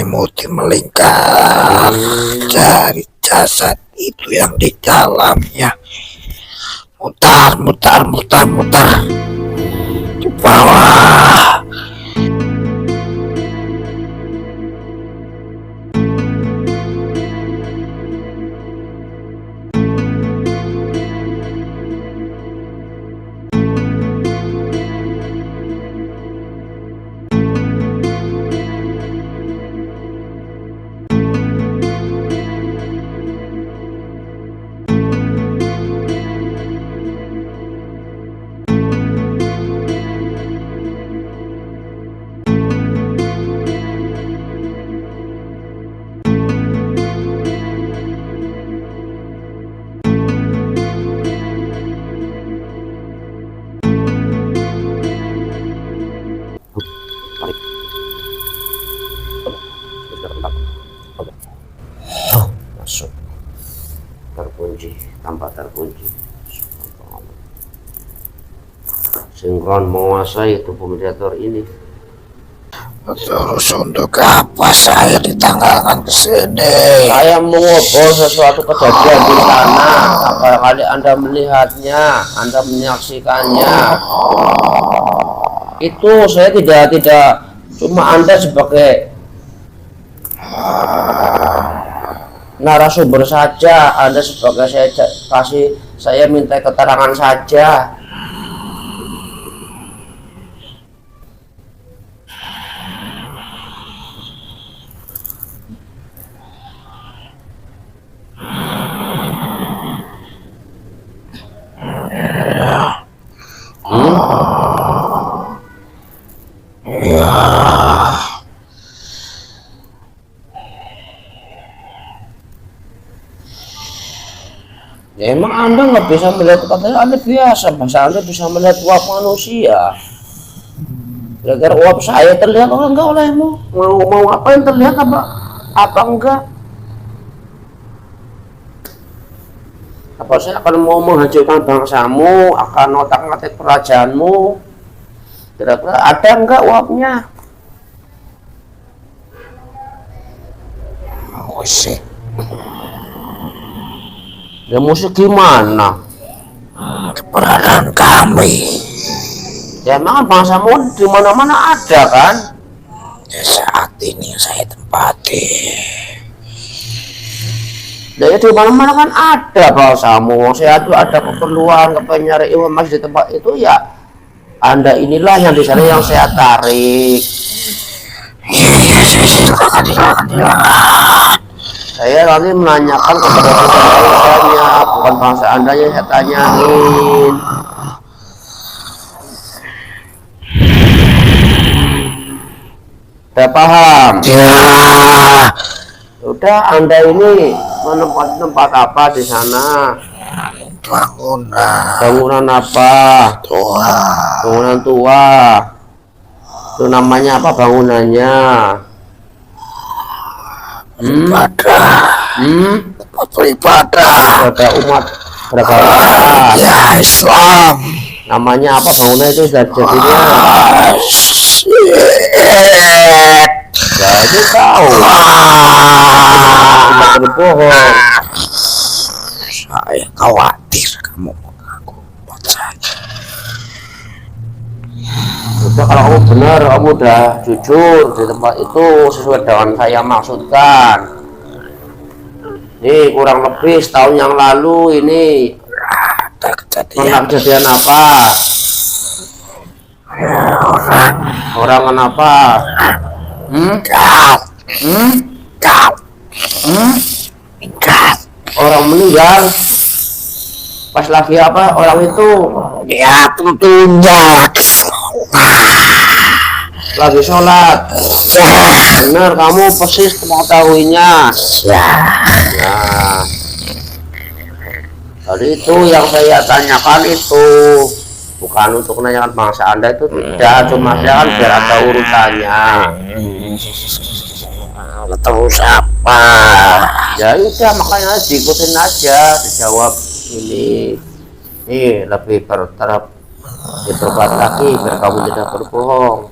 menyelimuti, melingkar, cari jasad itu yang di dalamnya. Mutar, mutar, mutar, mutar di bawah. Masuk terkunci tanpa terkunci. Sinkron menguasai tubuh mediator ini. Terus untuk apa saya ditanggalkan ke sini? Saya mengobrol sesuatu kejadian di sana. Barangkali Anda melihatnya, Anda menyaksikannya. Itu saya tidak cuma Anda sebagai narasumber saja, Anda sebagai saya minta keterangan saja. Ya, emang Anda nggak bisa melihat, katanya Anda biasa, masa Anda bisa melihat uap manusia? Gara-gara uap saya terlihat orang enggak olehmu? Mau apa yang terlihat apa enggak? Apa saya akan mau menghancurkan bangsamu, akan otak-atik kerajaanmu? Kira-kira ada enggak uapnya? Musik. Ya musik gimana? Keberadaan kami. Ya emang bangsamu di mana-mana ada kan? Ya, saat ini saya tempati. Ya di mana-mana kan ada bangsamu. Saya tuh ada keperluan, kepengen nyari informasi di tempat itu, ya Anda inilah yang di sana yang saya tarik. Silakan. Saya nanti menanyakan kepada bangsa-bangsanya, bukan bangsa Anda yang saya tanyain. Udah paham? Ya. Udah, Anda ini menempati tempat apa di sana? Bangunan Bangunan apa? tua. Bangunan tua. Itu namanya apa bangunannya? Ibadah. Tempat beribadah. Ada umat beragama. Ya, Islam. Namanya apa bangunan itu sudah jadinya? Jadi tahu. Tidak berbohong. Saya khawatir kamu mengaku buat saya. Udah, kalau kamu benar, kamu udah jujur di tempat itu sesuai dengan saya maksudkan. Ini kurang lebih setahun yang lalu ini Ada pernah kejadian. kejadian apa? Orang kenapa? Meninggal. Orang meninggal. Pas lagi apa orang itu? Ya, tentunya Lagi sholat. Benar, kamu persis mengetahuinya. ya. Nah, jadi itu yang saya tanyakan itu bukan untuk menanyakan bangsa Anda, itu tidak, cuma saya kan biar ada urutannya. Tahu siapa? Ya udah, makanya diikutin aja, dijawab ini lebih diperkuat lagi biar kamu tidak berbohong.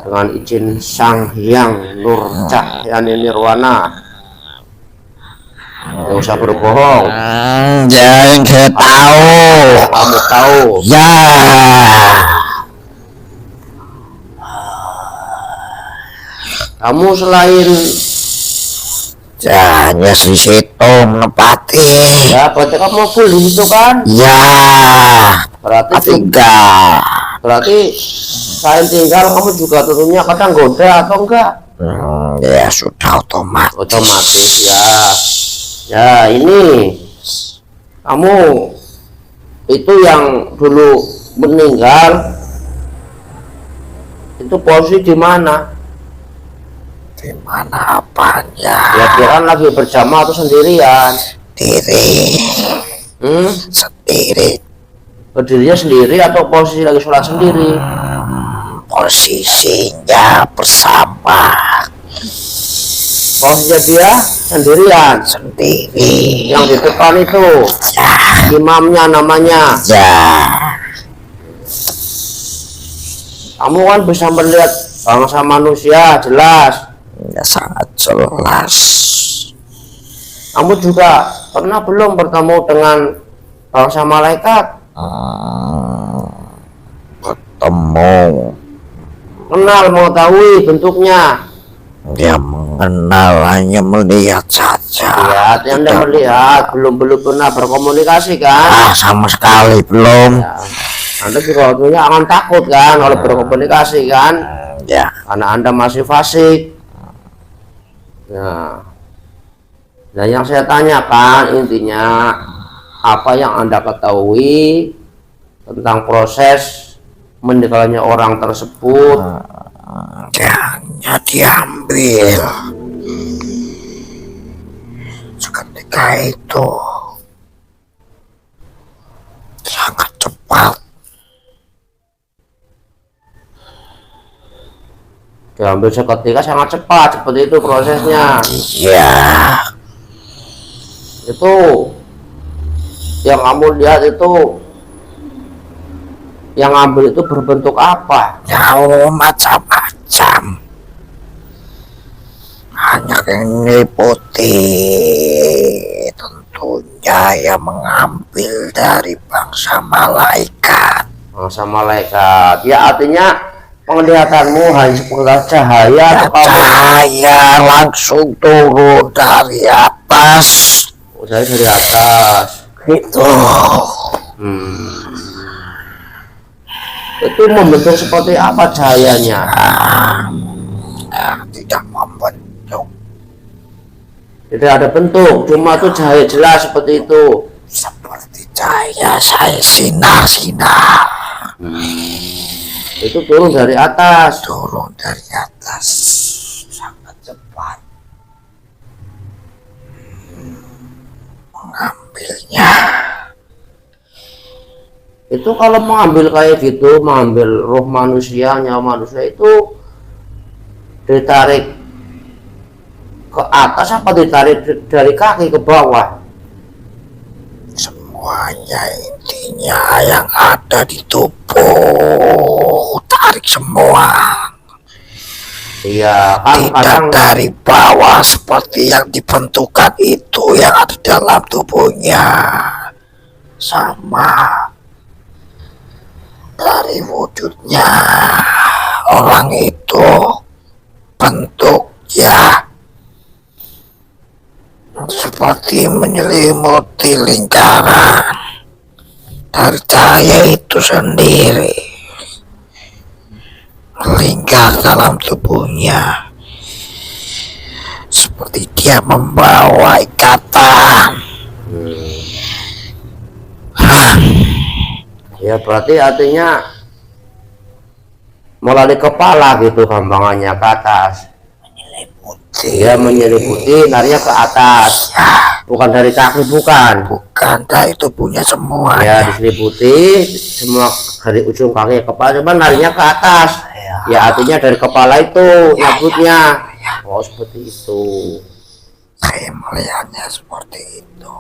dengan izin Sang Hyang Nur Cahyani Nirwana. Gak usah berbohong. Jangan saya tahu. Kamu tahu. Ya. Kamu selain Hanya di situ menempati. ya berarti kamu full di situ kan? Ya. Berarti berarti selain tinggal kamu juga tentunya kadang goda atau enggak? Ya sudah otomatis. Otomatis ya. Ya ini kamu itu yang dulu meninggal itu posisi di mana? Di mana apanya? Ya dia kan lagi berjamaah atau sendirian? Diri sendiri. Berdirinya sendiri atau posisi lagi sholat sendiri? Posisinya bersama. Posisinya dia sendirian. Sendiri. Yang di depan itu imamnya namanya. Ya. Kamu kan bisa melihat bangsa manusia jelas. Ya sangat jelas. Kamu juga pernah belum bertemu dengan bangsa malaikat? Ketemu. Kenal, mengetahui bentuknya. Dia mengenal, hanya melihat saja. Ya, Anda melihat, belum pernah berkomunikasi kan? Sama sekali belum. Ya. Anda juga tentunya akan takut kan kalau berkomunikasi kan? Ya. Karena Anda masih fasik. Nah, yang saya tanyakan intinya apa yang Anda ketahui tentang proses meninggalnya orang tersebut? Hanya diambil seketika itu, sangat cepat. Diambil seketika sangat cepat, seperti itu prosesnya. Iya. Itu yang kamu lihat itu, yang ambil itu berbentuk apa? Jauh macam-macam. Hanya ini putih, tentunya yang mengambil dari bangsa malaikat. Bangsa malaikat. Ya artinya penglihatanmu hanya sekedar cahaya atau Cahaya langsung turun dari atas. saya dari atas. Itu. Itu membentuk seperti apa cahayanya? Tidak membentuk. Tidak ada bentuk, cuma itu cahaya jelas seperti itu. Seperti cahaya saya sinar-sinar. Itu turun dari atas. Turun dari atas. Sangat cepat. Mengambilnya. Itu kalau mengambil kayak gitu, mengambil roh manusia, nyawa manusia itu ditarik ke atas apa ditarik dari kaki ke bawah? Semuanya intinya yang ada di tubuh tarik semua. Iya kan, Tidak kadang dari bawah seperti yang dibentukkan itu yang ada dalam tubuhnya. Sama dari wujudnya orang itu, bentuknya seperti menyelimuti lingkaran dari cahaya itu sendiri, melingkar dalam tubuhnya seperti dia membawa ikatan. ya berarti artinya melalui kepala gitu gampangannya ke atas. Dia menyelimuti, narinya ke atas. Bukan dari kaki, bukan. Bukan dari tubuhnya semua. Ya diselimuti semua dari ujung kaki ke kepala, cuman narinya ke atas. Ya artinya dari kepala itu nyabutnya. Oh seperti itu. Saya melihatnya seperti itu.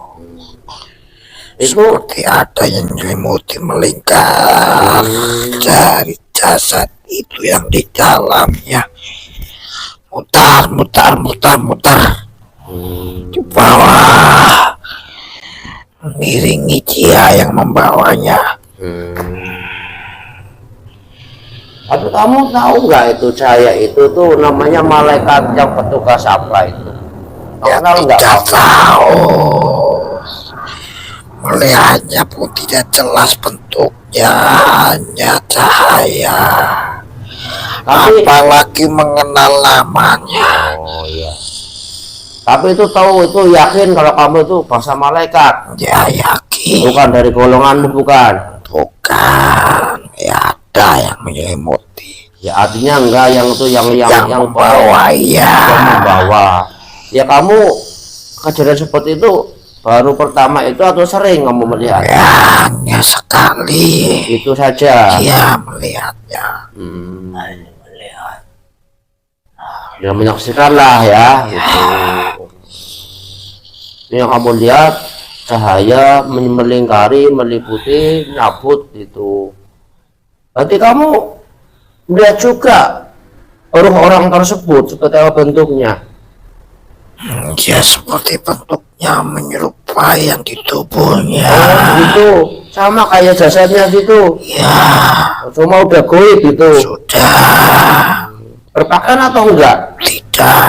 Itu Seperti ada yang menyelimuti melingkar dari jasad itu yang di dalamnya. Mutar, mutar, mutar, mutar di bawah, mengiringi dia yang membawanya. Tapi kamu tahu nggak itu cahaya itu tuh namanya malaikat yang petugas apa itu? Ya, Tahu nggak tidak kamu? tahu. Melihatnya pun tidak jelas bentuknya, hanya cahaya. Tapi Apalagi mengenal namanya. oh iya. Tapi itu tahu itu yakin kalau kamu itu bangsa malaikat, Ya yakin. bukan dari golonganmu bukan? Bukan. Ya ada yang menyelimuti. Ya artinya enggak yang itu yang Membawa ya. yang membawa. Ya kamu kejadian seperti itu baru pertama itu atau sering kamu melihat? Ya, hanya sekali. Itu saja. Dia melihatnya. Ya menyaksikan lah ya. Gitu. Ini yang kamu lihat cahaya melingkari, meliputi, nyabut itu. Berarti kamu melihat juga orang-orang tersebut seperti apa bentuknya? Ya seperti bentuknya menyerupai yang di tubuhnya. Oh gitu, sama kayak jasadnya gitu. Ya Cuma udah goib gitu. sudah. Berpakaian atau enggak? Tidak.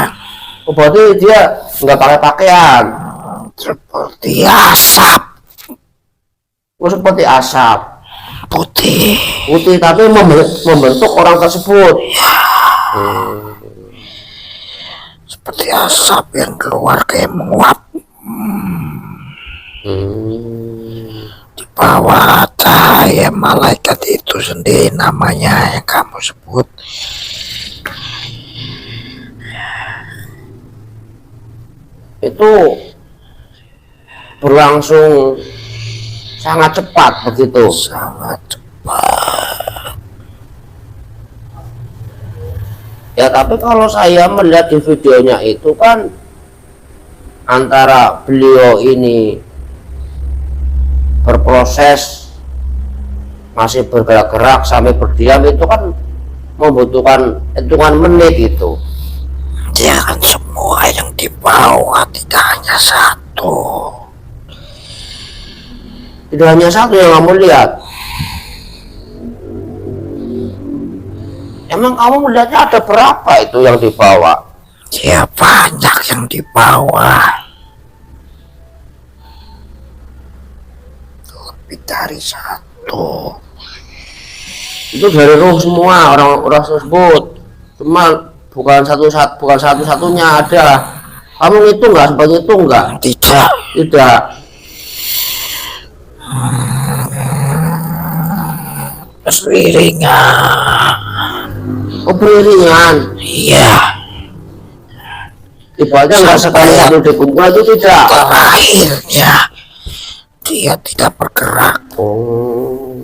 Oh, berarti dia enggak pakai pakaian. Seperti asap Oh, seperti asap putih. putih tapi membentuk orang tersebut. Seperti asap yang keluar kayak menguap. Di bawah cahaya malaikat itu sendiri namanya yang kamu sebut. Itu berlangsung sangat cepat begitu. Sangat cepat. Ya tapi kalau saya melihat di videonya itu kan antara beliau ini berproses masih bergerak-gerak sampai berdiam itu kan membutuhkan hitungan menit itu. Jangan semua yang dibawa, tidak hanya satu. Tidak hanya satu yang kamu lihat. Emang kamu melihatnya ada berapa itu yang dibawa? Ya banyak yang dibawa. Lebih dari satu. Itu dari roh semua orang-orang tersebut. Cuma bukan satu-satunya ada. Kamu itu enggak seperti itu enggak? Tidak. Tidak. Beriringan. Oh beriringan. Iya. Ibaratnya enggak sekali satu dikumpul itu tidak. Terakhirnya dia tidak bergerak. Oh.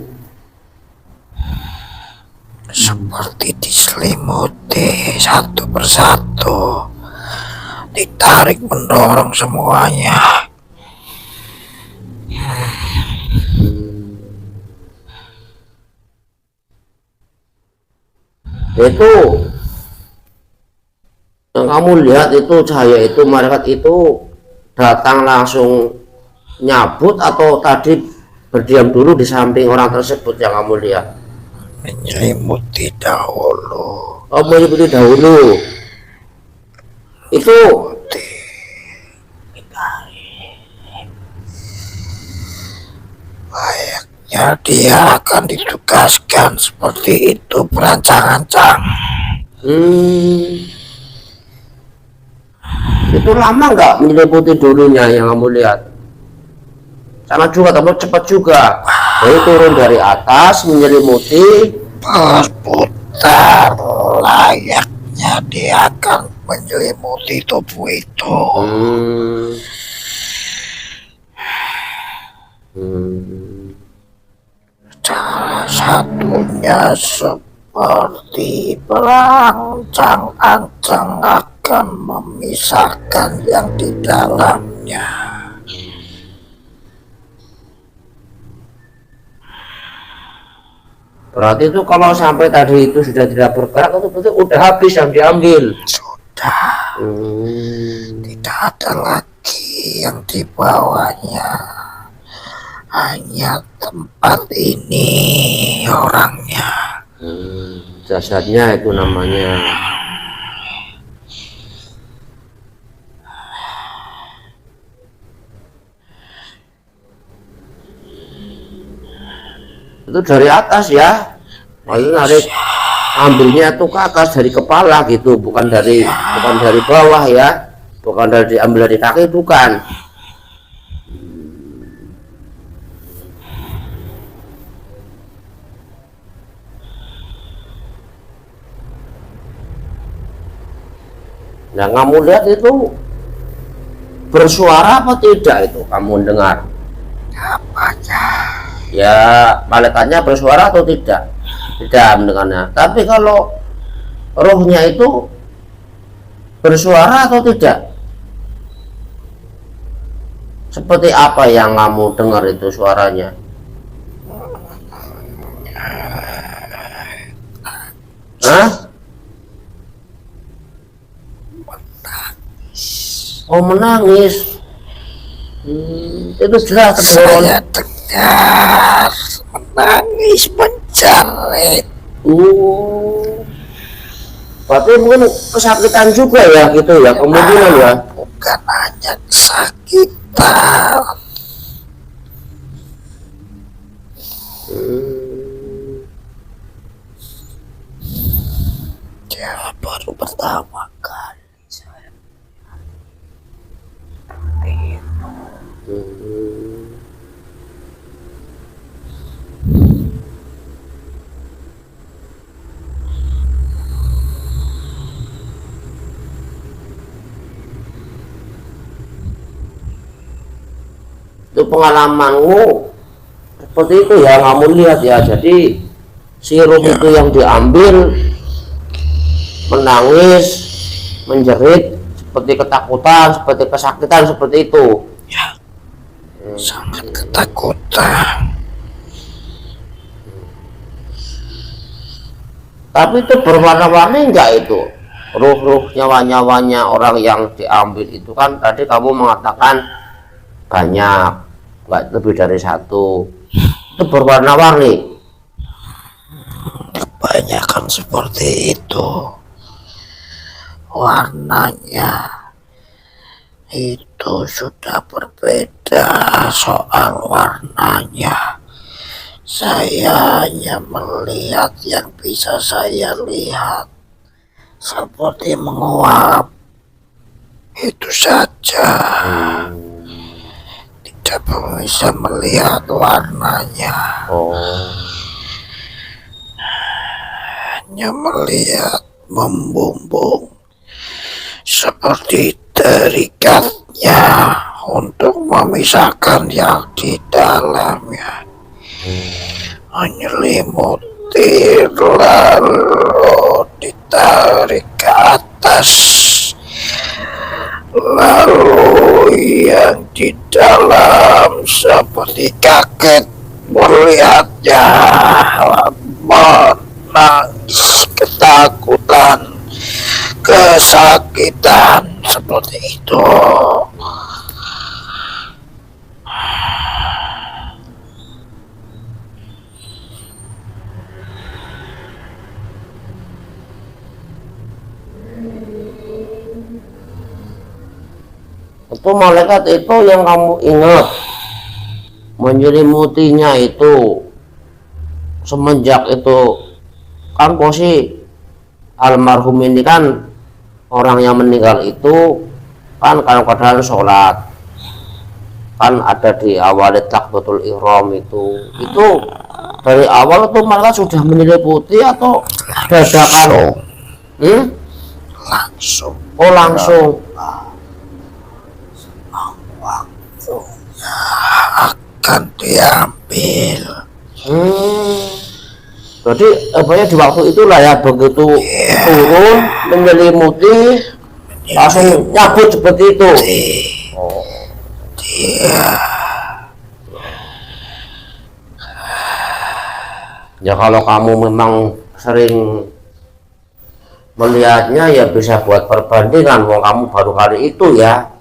Seperti diselimuti satu persatu. Ditarik mendorong semuanya. Itu yang kamu lihat itu cahaya itu malaikat itu datang langsung nyabut atau tadi berdiam dulu di samping orang tersebut yang kamu lihat? Menyelimuti dahulu. Oh meliputi dahulu. Itu Layaknya dia akan ditugaskan seperti itu berancang-ancang. Itu lama nggak menyeliputi dulunya yang kamu lihat? Sama juga tapi cepat juga. Jadi turun dari atas menyelimuti. Berputar layaknya dia akan menyelimuti tubuh itu. Salah satunya seperti berancang-ancang akan memisahkan yang di dalamnya. Berarti itu kalau sampai tadi itu sudah tidak bergerak itu berarti udah habis yang diambil. Sudah tidak ada lagi yang dibawanya, hanya tempat ini orangnya. Jasadnya itu namanya. Itu dari atas ya, maksudnya narik ambilnya itu ke atas dari kepala gitu, bukan dari bawah ya, bukan dari ambil dari kaki, bukan. Nah, kamu lihat itu bersuara apa tidak itu kamu dengar? Apanya? Ya, malaikatnya bersuara atau tidak? Tidak mendengarnya. Tapi kalau rohnya itu bersuara atau tidak? Seperti apa yang kamu dengar itu suaranya? Hah? Oh, menangis. Itu jelas terdengar. Saya dengar menangis menjerit. Berarti mungkin kesakitan juga ya gitu ya, kemungkinan ya. Bukan hanya kesakitan. Dia baru pertama kali saya itu pengalamanmu seperti itu ya, kamu lihat ya. Jadi si roh itu yang diambil menangis, menjerit seperti ketakutan, seperti kesakitan, seperti itu ya, sangat ketakutan. Tapi itu berwarna-warni enggak itu roh-roh, nyawa-nyawanya orang yang diambil itu? Kan tadi kamu mengatakan banyak, enggak lebih dari satu. Itu berwarna-warni? Kebanyakan seperti itu. Warnanya itu sudah berbeda. Soal warnanya, saya hanya melihat yang bisa saya lihat, seperti menguap, itu saja. Tidak bisa melihat warnanya. Hanya melihat membumbung seperti terikatnya untuk memisahkan yang di dalamnya, menyelimuti lalu ditarik ke atas, lalu yang di dalam seperti kaget melihatnya, menangis ketakutan, kesakitan, seperti itu. Itu malaikat itu yang kamu ingat menyelimutinya itu semenjak itu kan posisi almarhum ini kan, orang yang meninggal itu kan kadang-kadang sholat kan ada di awal takbiratul ihram itu dari awal itu malaikat sudah menyelimuti atau dadakan? Langsung. Oh, langsung. Waktunya akan diambil. Jadi apanya di waktu itulah ya, begitu turun menyelimuti langsung nyabut seperti itu. Ya kalau kamu memang sering melihatnya ya bisa buat perbandingan, wong kamu baru kali itu ya.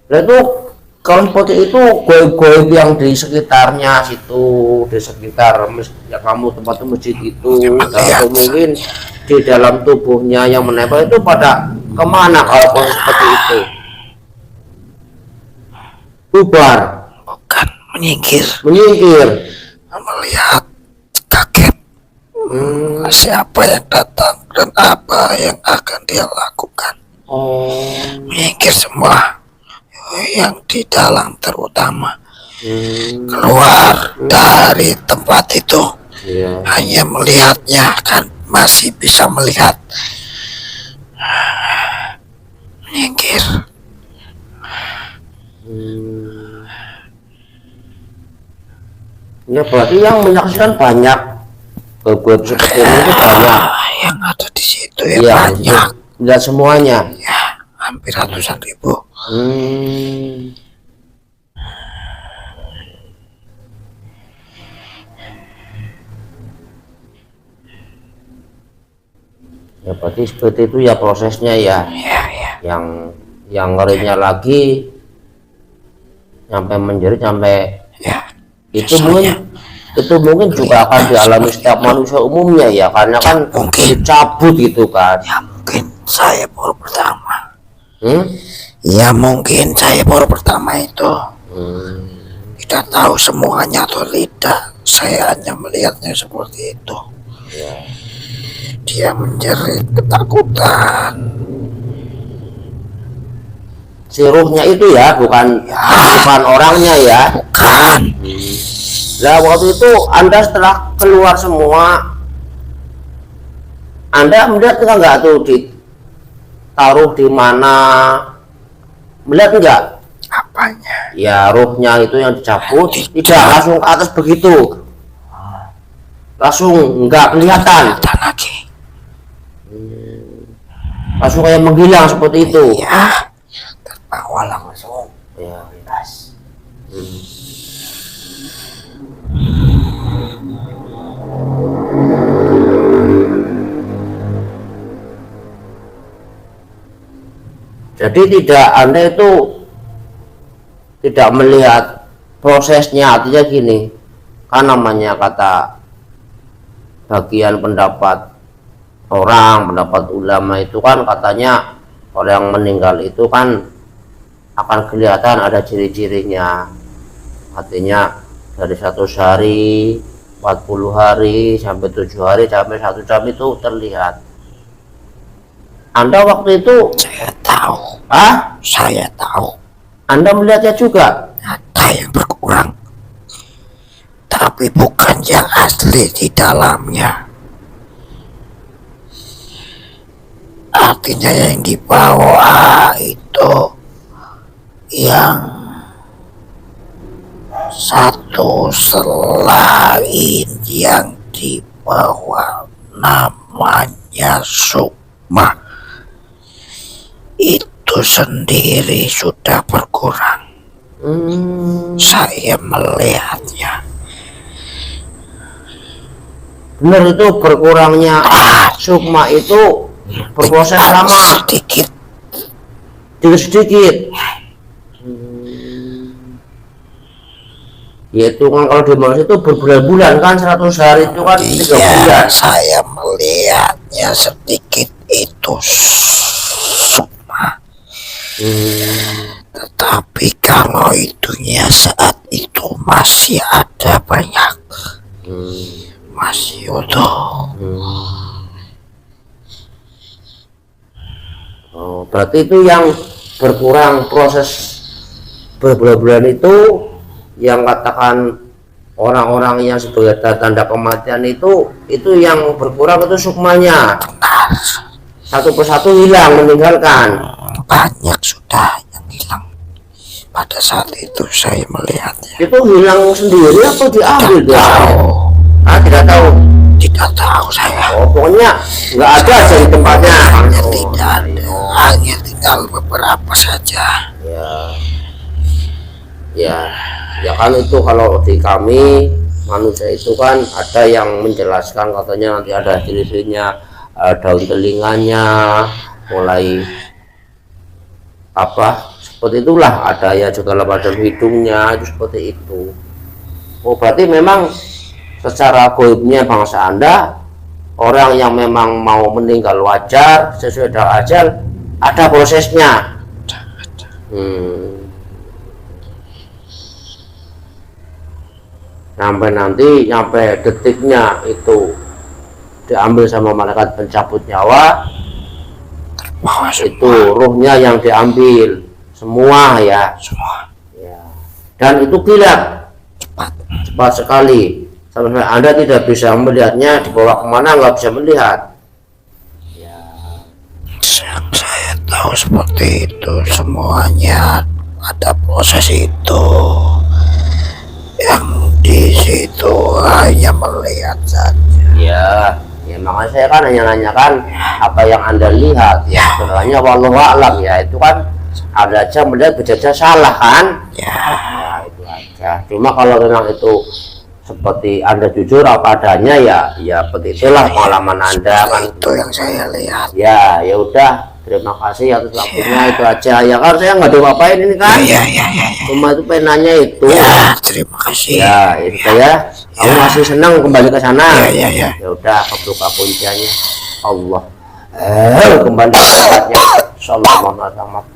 Nah itu kalau seperti itu goib-goib yang di sekitarnya situ, di sekitar ya kamu tempat masjid itu, atau mungkin di dalam tubuhnya yang menempel itu pada kemana kalau proses seperti itu? Bubar, bukan menyingkir, melihat, kaget. Siapa yang datang dan apa yang akan dia lakukan. Menyingkir semua yang di dalam, terutama keluar dari tempat itu. Hanya melihatnya, kan masih bisa melihat. Menyingkir. Ya berarti yang menyaksikan banyak, goib seperti ini itu banyak. Yang ada di situ ya banyak. Tidak semuanya. Ya, hampir ratusan ribu. Ya berarti seperti itu ya prosesnya ya. Yang ngerinya lagi sampai menjerit sampai itu mungkin juga akan dialami setiap manusia umumnya ya, karena kan mungkin dicabut gitu kan. Ya mungkin saya baru pertama. Ya mungkin saya baru pertama itu. Tidak tahu semuanya atau tidak. Saya hanya melihatnya seperti itu. Dia menjerit ketakutan. Si ruhnya itu ya, bukan orangnya ya. Bukan. Nah waktu itu Anda setelah keluar semua, Anda melihat enggak tuh ditaruh di mana? Melihat enggak? Apanya? Ya ruhnya itu yang dicabut, tidak langsung ke atas begitu. Langsung enggak kelihatan. Lagi. Langsung kayak menghilang seperti itu. Ya, terbawa langsung. Ya, yes. Jadi tidak, Anda itu tidak melihat prosesnya, artinya gini, kan namanya kata bagian pendapat orang, pendapat ulama itu kan katanya orang yang meninggal itu kan akan kelihatan ada ciri-cirinya, artinya dari 100 hari, 40 hari, sampai 7 hari, sampai 1 jam itu terlihat. Anda waktu itu saya tahu. Saya tahu. Anda melihatnya juga? Ada yang berkurang, tapi bukan yang asli di dalamnya. Artinya yang di bawah itu yang satu selain yang di bawah namanya Sukma itu sendiri sudah berkurang. Saya melihatnya. Benar itu berkurangnya Sukma itu berproses lama, sedikit. Yaitu kan kalau di Malaysia itu berbulan-bulan kan, 100 hari itu kan 3 bulan. Saya melihatnya sedikit itu Sukma. Tetapi kalau itunya saat itu masih ada banyak, masih utuh. Berarti itu yang berkurang proses berbulan-bulan itu, yang katakan orang-orang yang sebagai tanda kematian itu yang berkurang itu Sukmanya. Satu persatu hilang, meninggalkan. Banyak sudah yang hilang. Pada saat itu saya melihatnya. Itu hilang sendiri atau diambil? Tidak tahu. Tidak tahu. Tidak tahu saya. Pokoknya nggak ada aja di tempatnya. Hanya tidak ada. Hanya tinggal beberapa saja. Ya kan itu kalau di kami manusia itu kan ada yang menjelaskan katanya nanti ada ciri-cirinya, daun telinganya mulai apa seperti itulah, ada ya segala macam hidungnya itu seperti itu. Oh berarti memang secara goibnya bangsa Anda, orang yang memang mau meninggal wajar sesuai dengan ajal ada prosesnya. Sampai nanti sampai detiknya itu diambil sama malaikat pencabut nyawa, itu ruhnya yang diambil semua ya, dan itu kilat cepat sekali sampai Anda tidak bisa melihatnya, dibawa kemana nggak bisa melihat. Saya tahu seperti itu, semuanya ada proses itu. Yang di situ hanya melihat saja. Ya makanya saya kan hanya nanyakan apa yang Anda lihat ya. Sebenarnya wallahu a'lam ya, itu kan ada aja melihat bisa salah kan ya, itu aja. Cuma kalau memang itu seperti Anda jujur apa adanya ya seperti itulah pengalaman Anda kan. Itu yang saya lihat. Ya udah, terima kasih atas waktunya. Itu aja ya kan, saya nggak diapa-apain ini kan. Cuma itu pengen nanya itu. Terima kasih. Ya itu ya. Kamu masih senang kembali ke sana? Ya udah, kebuka kuncinya Allah. Kembali ke tempatnya. Insyaallah.